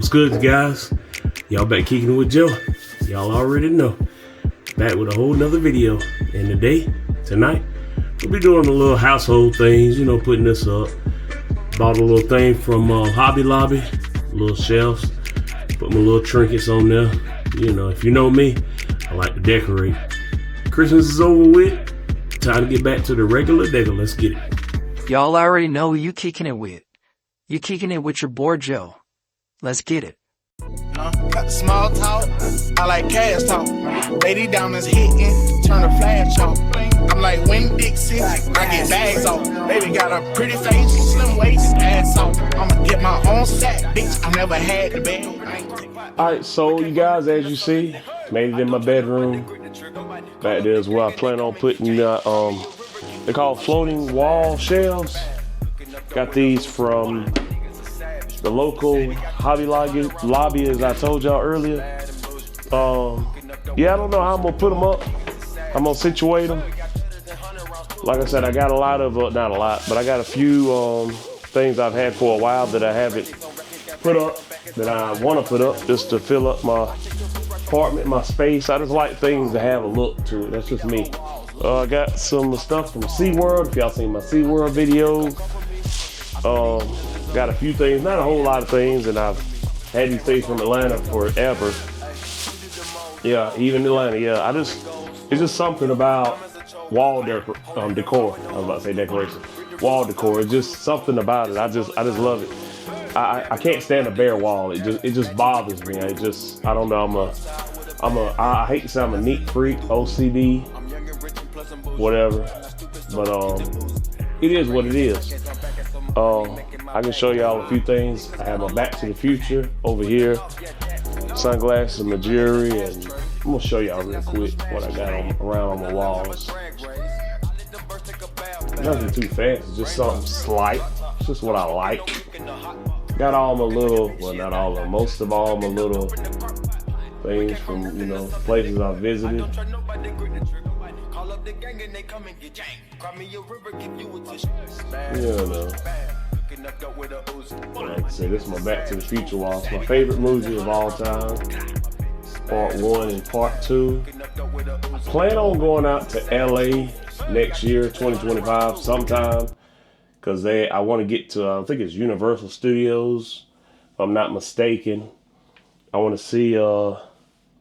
What's good, guys? Y'all back kicking it with Joe. Y'all already know. Back with a whole nother video. And tonight, we'll be doing a little household things, putting this up. Bought a little thing from Hobby Lobby, little shelves. Put my little trinkets on there. If you know me, I like to decorate. Christmas is over with. Time to get back to the regular. Let's get it. Y'all already know who you kicking it with. You kicking it with your boy Joe. Let's get it. Got small talk, I like cash talk. Lady diamonds hitting, turn the flash off. I'm like Wayne Dixie, I get bags off. Baby got a pretty face, slim waist, ass off. I'ma get my own sack, bitch, I never had the bag. Alright, so you guys, as you see, made it in my bedroom. Back there is where I plan on putting they're called floating wall shelves. Got these from the local Hobby Lobby, as I told y'all earlier. Yeah, I don't know how I'm gonna put them up. I'm gonna situate them. Like I said, I got a lot of, not a lot, but I got a few things I've had for a while that I haven't put up, that I want to put up just to fill up my apartment, my space. I just like things to have a look to it. That's just me. I got some stuff from SeaWorld, if y'all seen my SeaWorld video. Got a few things, not a whole lot of things, and I've had these things from Atlanta forever. Yeah, even Atlanta, yeah. It's just something about wall decor. I was about to say decoration. Wall decor, it's just something about it. I just love it. I can't stand a bare wall. It just bothers me. I don't know, I hate to say I'm a neat freak, OCD, whatever. But it is what it is. I can show y'all a few things. I have my Back to the Future over here, sunglasses, my jewelry, and I'm gonna show y'all real quick what I got around on my walls. Nothing too fancy, just something slight. It's just what I like. Got all my little, well, not all of them, most of all my little things from, places I visited. Like I said, this is my Back to the Future wall. It's my favorite movie of all time. Part 1 and Part 2. I plan on going out to LA next year, 2025, sometime. Because I want to get to, I think it's Universal Studios, if I'm not mistaken. I want to see all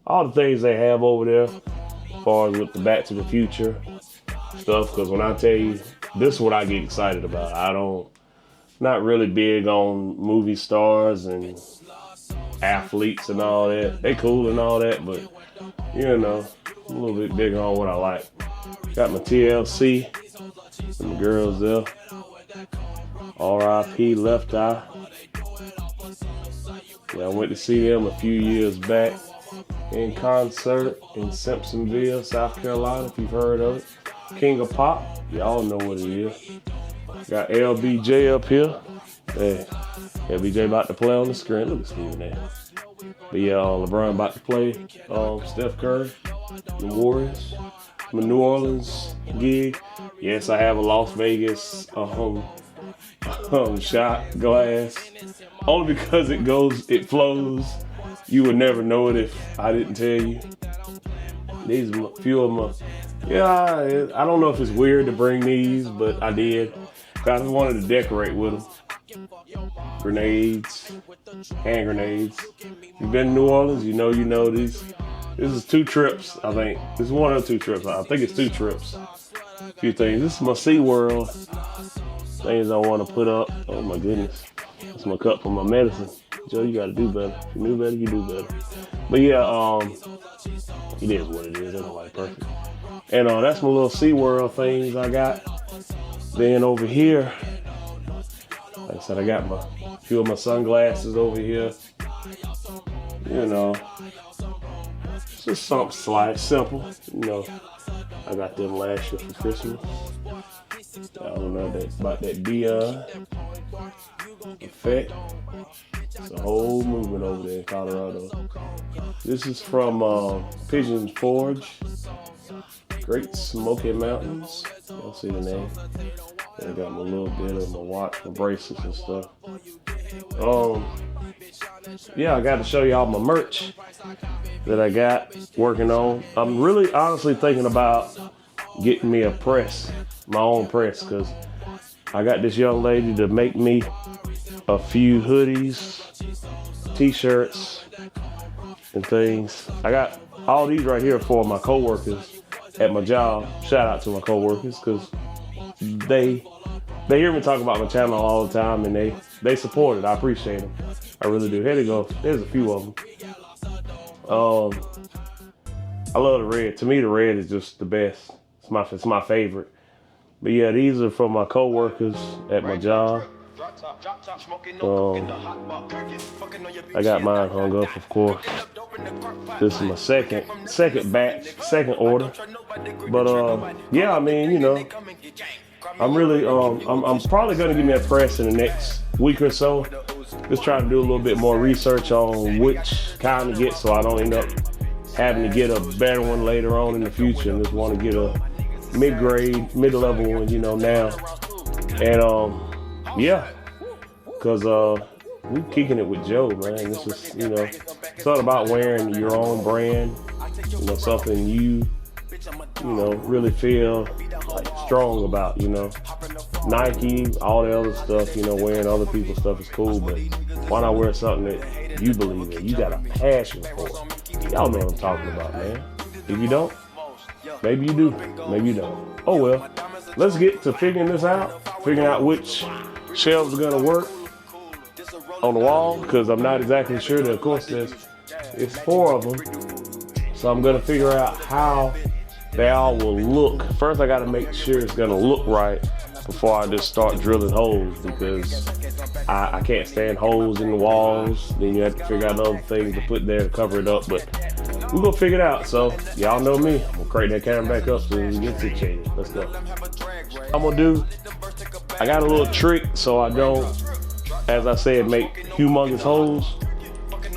the things they have over there as far as with the Back to the Future stuff. Because when I tell you, this is what I get excited about. Not really big on movie stars and athletes and all that. They cool and all that, but a little bit bigger on what I like. Got my TLC and the girls there. R.I.P. Left Eye. Yeah, I went to see them a few years back in concert in Simpsonville, South Carolina, if you've heard of it. King of Pop, y'all know what it is. Got LBJ up here. Hey, LBJ about to play on the screen. Look at Stephen A. But yeah, LeBron about to play Steph Curry, the Warriors, my New Orleans gig. Yes, I have a Las Vegas shot glass. Only because it flows. You would never know it if I didn't tell you. These are a few of them. Yeah, I don't know if it's weird to bring these, but I did. I just wanted to decorate with them. Grenades, hand grenades. If you've been to New Orleans, you know these. This is 2 trips, I think. This is 1 or 2 trips. I think it's 2 trips. A few things. This is my SeaWorld things I want to put up. Oh my goodness. That's my cup for my medicine. Joe, you gotta do better. If you knew better, you do better. But yeah, it is what it is. Ain't nobody perfect. And that's my little SeaWorld things I got. Then over here, like I said, I got a few of my sunglasses over here. It's just something slight, simple. I got them last year for Christmas. I don't know about that Beyond effect. It's a whole movement over there in Colorado. This is from Pigeon Forge, Great Smoky Mountains. Y'all see the name? I got my little bit of my watch, my bracelets and stuff. Yeah, I got to show y'all my merch that I got working on. I'm really honestly thinking about getting me a press, my own press, because I got this young lady to make me a few hoodies, t-shirts, and things. I got all these right here for my coworkers at my job. Shout out to my coworkers, because they hear me talk about my channel all the time, and they support it. I appreciate them. I really do. Here they go. There's a few of them. I love the red. To me, the red is just the best. It's my favorite. But yeah, these are from my coworkers at my job. I got mine hung up, of course. This is my second batch, second order. But yeah, I mean, you know, I'm really I'm probably gonna give me a press in the next week or so. Just try to do a little bit more research on which kind to get, so I don't end up having to get a better one later on in the future, and just want to get a mid-level one, you know, now. And yeah, because we kicking it with Joe, man. This is, you know, it's all about wearing your own brand, you know, something you know, really feel like strong about, you know. Nike, all the other stuff, you know, wearing other people's stuff is cool, but why not wear something that you believe in, you got a passion for? Y'all know what I'm talking about, man. If you don't, maybe you do, maybe you don't. Oh well, let's get to figuring this out, figuring out which shelves are gonna work on the wall, because I'm not exactly sure. That, of course, it's 4 of them, so I'm gonna figure out how they all will look. First, I gotta make sure it's gonna look right before I just start drilling holes, because I can't stand holes in the walls. Then you have to figure out other things to put there to cover it up, but we're gonna figure it out. So y'all know me, I'm gonna crank that camera back up so we get situated. Let's go. I'm gonna do, I got a little trick so I don't, as I said, make humongous holes.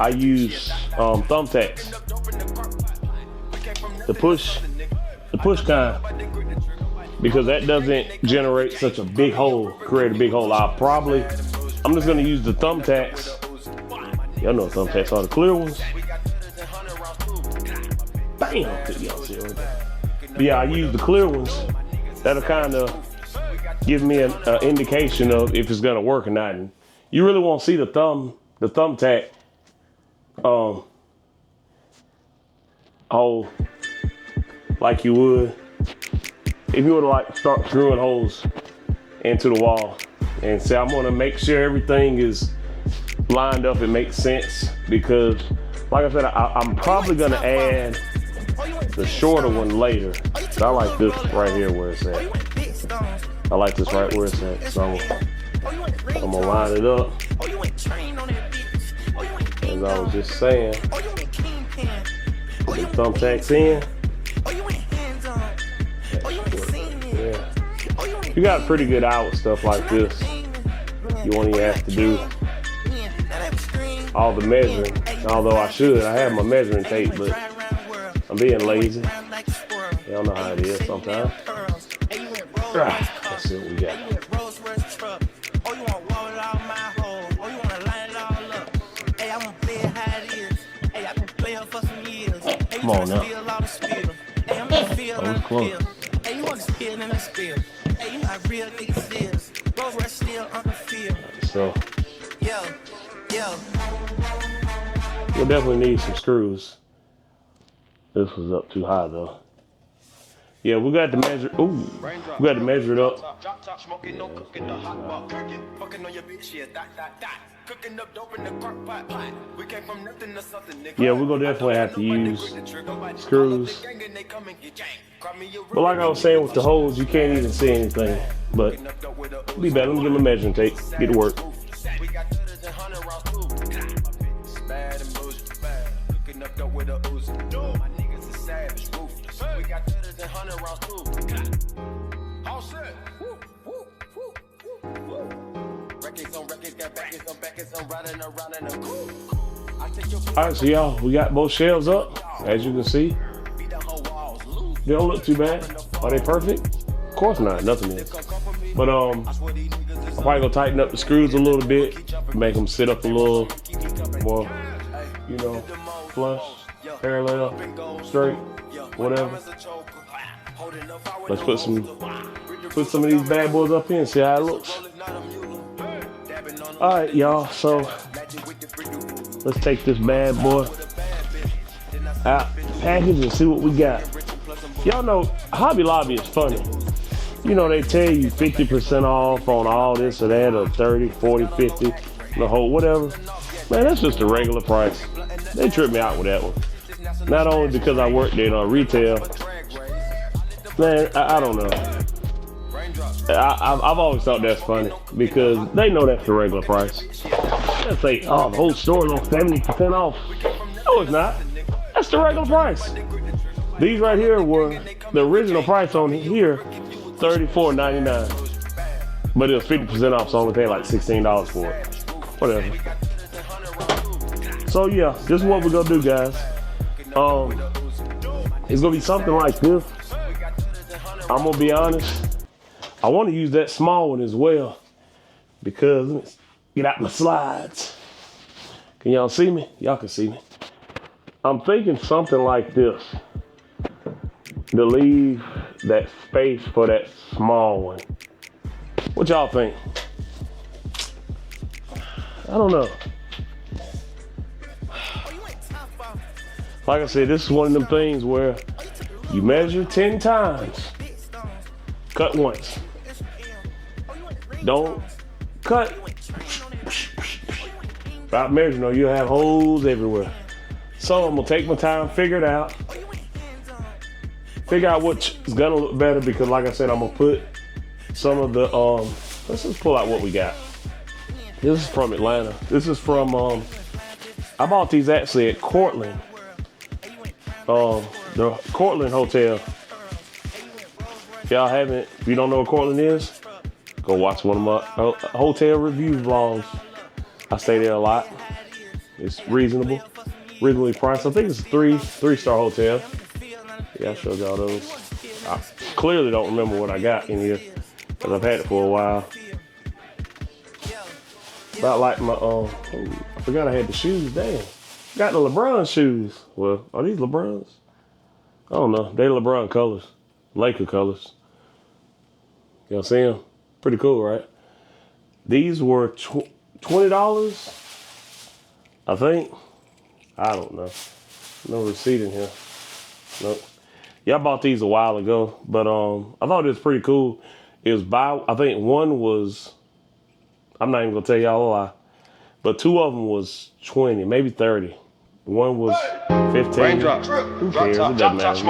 I use thumbtacks, the push kind, because that doesn't generate such a big hole, create a big hole. I'm just gonna use the thumbtacks. Y'all know what thumbtacks are, the clear ones. Bam! Y'all see right there. But yeah, I use the clear ones. That'll kind of give me an indication of if it's gonna work or not. And you really won't see the thumbtack hole like you would if you were to like start screwing holes into the wall. And say, I'm gonna make sure everything is lined up and makes sense, because like I said, I'm probably gonna add the shorter one later. So I like this right here where it's at. I like this right where it's at. So I'm gonna line it up. As I was just saying, put the thumbtacks in. Yeah. You got a pretty good eye with stuff like this. You won't even have to do all the measuring. Although I have my measuring tape, but I'm being lazy. Y'all know how it is sometimes. Let's see what we got. Come on now. Oh, it's close. So we'll definitely need some screws. This was up too high though. Yeah, we got to measure. Ooh, we got to measure it up. Yeah, we're gonna definitely have to use screws. But like I was saying with the holes, you can't even see anything. But it'll be better. Let me get my measuring tape. Get to work. Alright, so y'all, we got both shelves up, as you can see. They don't look too bad. Are they perfect? Of course not, nothing is. But probably gonna tighten up the screws a little bit, make them sit up a little more, you know, flush, parallel, straight, whatever. Let's put some of these bad boys up here and see how it looks. All right, y'all. So let's take this bad boy out, package, and see what we got. Y'all know Hobby Lobby is funny. You know, they tell you 50% off on all this or that, or 30, 40, 50, the whole whatever. Man, that's just a regular price. They tripped me out with that one. Not only because I worked there on retail. Man, I don't know. I've always thought that's funny because they know that's the regular price. They'll say, oh, the whole store's on 70% off. No, it's not. That's the regular price. These right here were the original price on here, $34.99. But it was 50% off, so I only paid like $16 for it. Whatever. So yeah, this is what we're gonna do, guys. It's gonna be something like this. I'm gonna be honest. I want to use that small one as well because let me get out my slides. Can y'all see me? Y'all can see me. I'm thinking something like this to leave that space for that small one. What y'all think? I don't know. Like I said, this is one of them things where you measure 10 times, cut once. Don't cut. Without measuring, or you'll have holes everywhere. So I'm gonna take my time, figure it out. Figure out what's gonna look better because like I said, I'm gonna put some of the, let's just pull out what we got. This is from Atlanta. This is from, I bought these actually at Cortland. The Cortland Hotel. If y'all haven't, if you don't know what Cortland is, go watch one of my hotel review vlogs. I stay there a lot. It's reasonably priced. I think it's a three-star hotel. Yeah, I showed y'all those. I clearly don't remember what I got in here because I've had it for a while. About like my, I forgot I had the shoes. Damn. Got the LeBron shoes. Well, are these LeBrons? I don't know. They LeBron colors. Laker colors. Y'all see them? Pretty cool, right? These were $20, I think. I don't know. No receipt in here. Nope. Yeah, I bought these a while ago, but I thought it was pretty cool. It was I think one was, I'm not even gonna tell y'all a lie, but two of them was 20, maybe 30. One was 15. Raindrops. Who cares? It doesn't matter. So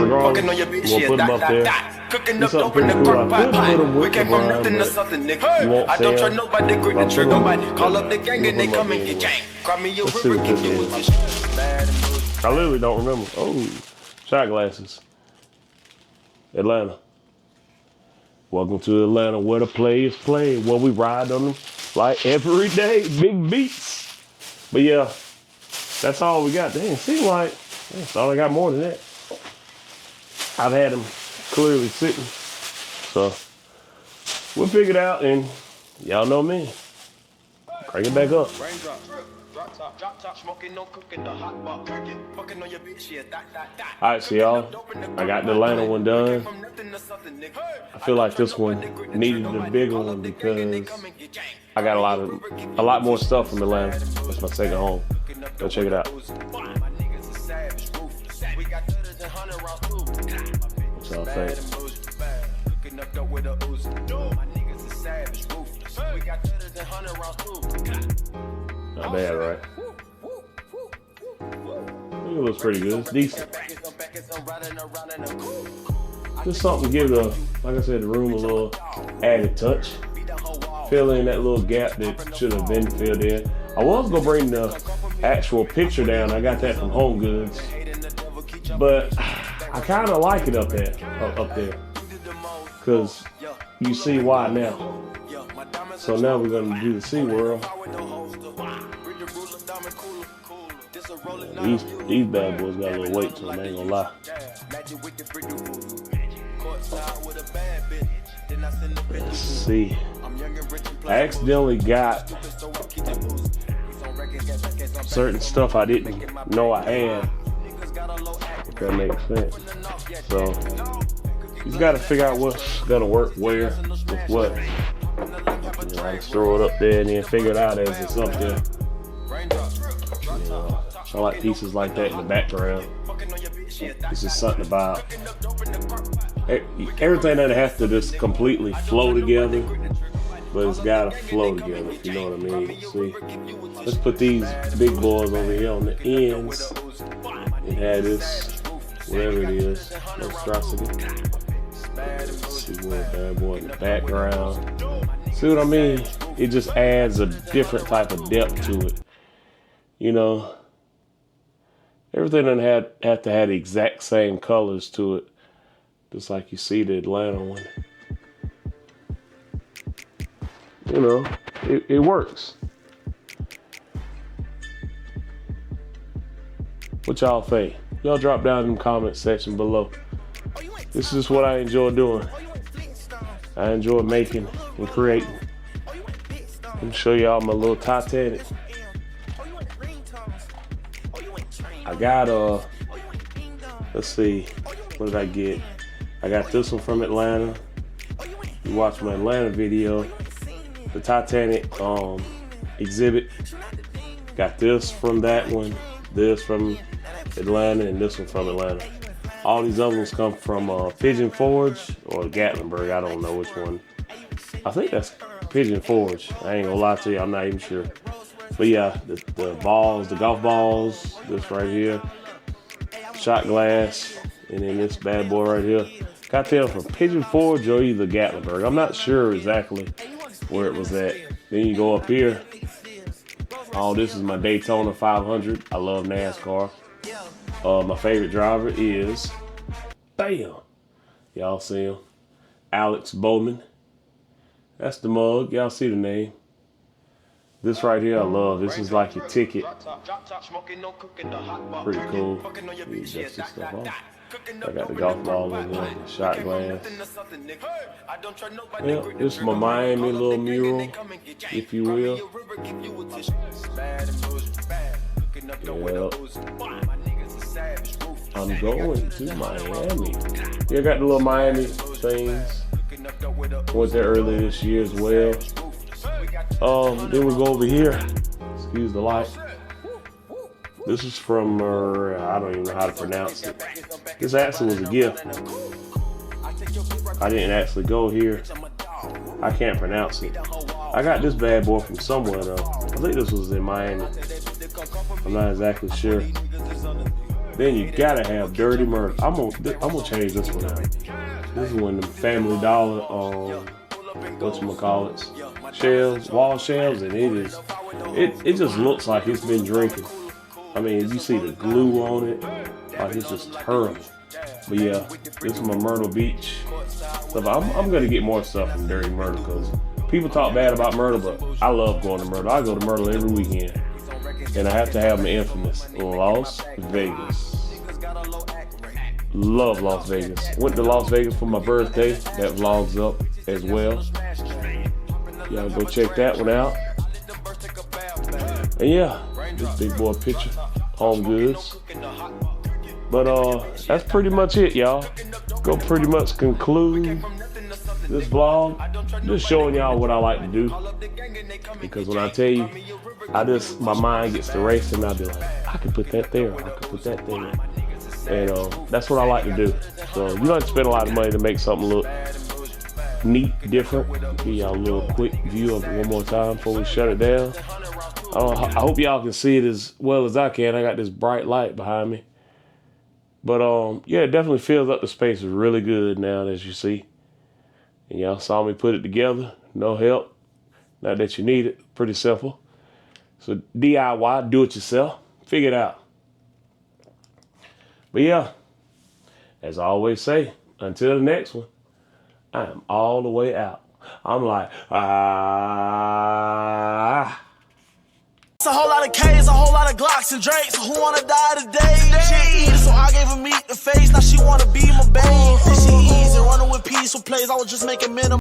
regardless, we'll put them up there. Cooking It's up something dope in the pretty cool. crock I pot. could put 'em We with came from LeBron, nothing to but something, you nigga. won't I don't say trust it. nobody, grip the I'll trigger, put 'em- body. Call up the gang and they We'll put 'em come up and get anyway. gang. Cry me a Let's see river, what give this you a is. dish. Bad and bullshit. I literally don't remember. Oh, shot glasses. Atlanta. Welcome to Atlanta, where the players play, where we ride on them like every day. Big beats. But yeah, that's all we got. Damn, seems like I thought I got more than that. I've had them clearly sitting. So we'll figure it out, and y'all know me. Crank it back up. Raindrops. Drop top, smoking, no cooking, the hot pot cooking. Fucking on your bitch, yeah, that. All right, so y'all, I got the Atlanta one done. From nothing to something, nigga. I feel like this one needed a bigger one because I got a lot more stuff from Atlanta. That's my second home. Go check it out. What's y'all think? Not bad, right? It looks pretty good. It's decent. Just something to give the, like I said, the room a little added touch. Fill in that little gap that should have been filled in. I was gonna bring the actual picture down. I got that from Home Goods, but I kind of like it up there, because you see why now. So now we're gonna do the SeaWorld. These bad boys got a little weight to them, I ain't gonna lie. Let's see. I accidentally got certain stuff I didn't know I had. If that makes sense. So you just gotta figure out what's gonna work where with what. You know, I just throw it up there and then figure it out as it's up there. You know, I like pieces like that in the background. It's just something about everything that has to just completely flow together, but it's gotta flow together, if you know what I mean. See, let's put these big boys over here on the ends and have this, whatever it is, monstrosity. Let's see what bad boy in the background. See what I mean? It just adds a different type of depth to it. You know, everything doesn't have to have the exact same colors to it, just like you see the Atlanta one. You know, it works. What y'all think? Y'all drop down in the comment section below. This is what I enjoy doing. I enjoy making and creating. Let me show y'all my little Titanic. I got let's see, what did I get? I got this one from Atlanta. You watch my Atlanta video, the Titanic exhibit. Got this from that one, this from Atlanta, and this one from Atlanta. All these other ones come from Pigeon Forge or Gatlinburg. I don't know which one. I think that's Pigeon Forge. I ain't gonna lie to you, I'm not even sure. But yeah, the balls, the golf balls, this right here, shot glass, and then this bad boy right here. Got them from Pigeon Forge or either Gatlinburg. I'm not sure exactly where it was at. Then you go up here. Oh, this is my Daytona 500. I love NASCAR. My favorite driver is, bam, y'all see him, Alex Bowman. That's the mug. Y'all see the name. This right here I love. This is like your ticket. Pretty cool. Dust this stuff off. I got the golf ball in there, the shot glass. Yeah, this is my Miami little mural, if you will. Yeah. I'm going to Miami. Yeah, I got the little Miami things. Went there earlier this year as well. Then we go over here. Excuse the light. This is from, I don't even know how to pronounce it. This actually was a gift. I didn't actually go here. I can't pronounce it. I got this bad boy from somewhere though. I think this was in Miami. I'm not exactly sure. Then you gotta have Dirty Murder. I'm gonna change this one out. This is one of them Family Dollar, whatchamacallits, shells, wall shelves, and it just looks like it's been drinking. I mean, you see the glue on it, like it's just terrible. But yeah, this is my Myrtle Beach stuff. I'm gonna get more stuff from Dirty Myrtle because people talk bad about Myrtle, but I love going to Myrtle. I go to Myrtle every weekend. And I have to have my infamous Las Vegas. Love Las Vegas. Went to Las Vegas for my birthday. That vlog's up as well. Y'all go check that one out. And yeah, this big boy picture, Home Goods. But that's pretty much it, y'all. Go pretty much conclude this vlog, just showing y'all what I like to do. Because when I tell you, my mind gets to racing. I'll be like, I could put that there, I could put that there. And that's what I like to do. So you don't have to spend a lot of money to make something look neat, different. Give y'all a little quick view of it one more time before we shut it down. I hope y'all can see it as well as I can. I got this bright light behind me. But yeah, it definitely fills up the space really good now, as you see. And y'all saw me put it together, no help. Not that you need it, pretty simple. So DIY, do it yourself, figure it out. But yeah, as I always say, until the next one, I am all the way out. I'm like, It's a whole lot of K's, a whole lot of Glocks and Drakes. So who wanna die today? She eat, so I gave her meat the face. Now she wanna be my babe. She easy, running with peaceful plays. I was just making minimum.